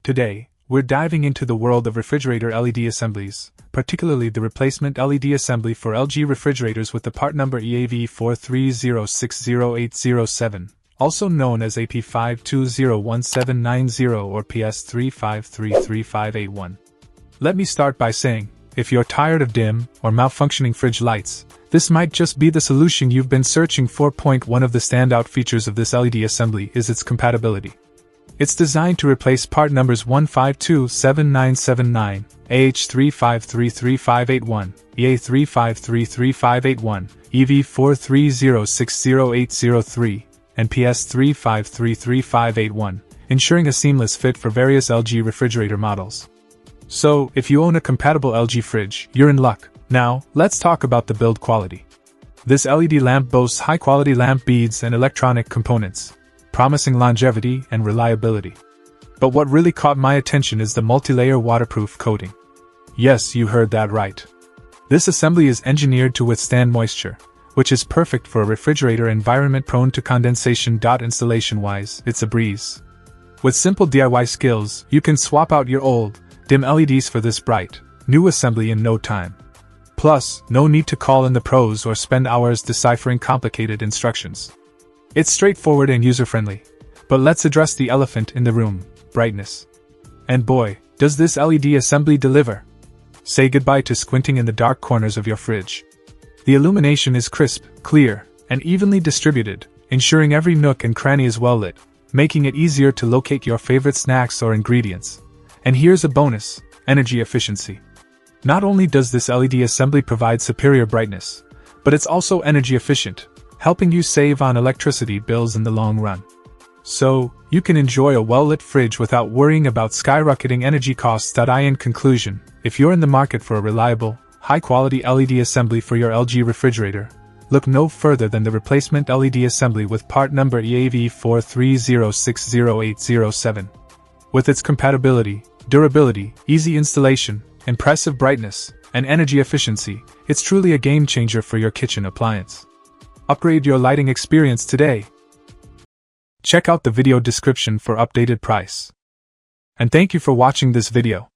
Today, we're diving into the world of refrigerator LED assemblies, particularly the replacement LED assembly for LG refrigerators with the part number EAV430608007, also known as AP5201790 or PS35333581. Let me start by saying, if you're tired of dim or malfunctioning fridge lights, this might just be the solution you've been searching for. One of the standout features of this LED assembly is its compatibility. It's designed to replace part numbers 1527979, AH35333581, EA35333581, EV430608003, and PS35333581, ensuring a seamless fit for various LG refrigerator models. So, if you own a compatible LG fridge, you're in luck. Now, let's talk about the build quality. This LED lamp boasts high-quality lamp beads and electronic components, promising longevity and reliability. But what really caught my attention is the multi-layer waterproof coating. Yes, you heard that right. This assembly is engineered to withstand moisture, which is perfect for a refrigerator environment prone to condensation. Installation-wise, it's a breeze. With simple DIY skills, you can swap out your old, dim LEDs for this bright, new assembly in no time. Plus, no need to call in the pros or spend hours deciphering complicated instructions. It's straightforward and user-friendly. But let's address the elephant in the room: brightness. And boy, does this LED assembly deliver! Say goodbye to squinting in the dark corners of your fridge. The illumination is crisp, clear, and evenly distributed, ensuring every nook and cranny is well lit, making it easier to locate your favorite snacks or ingredients. And here's a bonus: energy efficiency. Not only does this LED assembly provide superior brightness, but it's also energy efficient, helping you save on electricity bills in the long run. So, you can enjoy a well-lit fridge without worrying about skyrocketing energy costs. In conclusion, if you're in the market for a reliable, high-quality LED assembly for your LG refrigerator, look no further than the replacement LED assembly with part number EAV430608007. With its compatibility, durability, easy installation, impressive brightness, and energy efficiency, it's truly a game-changer for your kitchen appliance. Upgrade your lighting experience today. Check out the video description for updated price. And thank you for watching this video.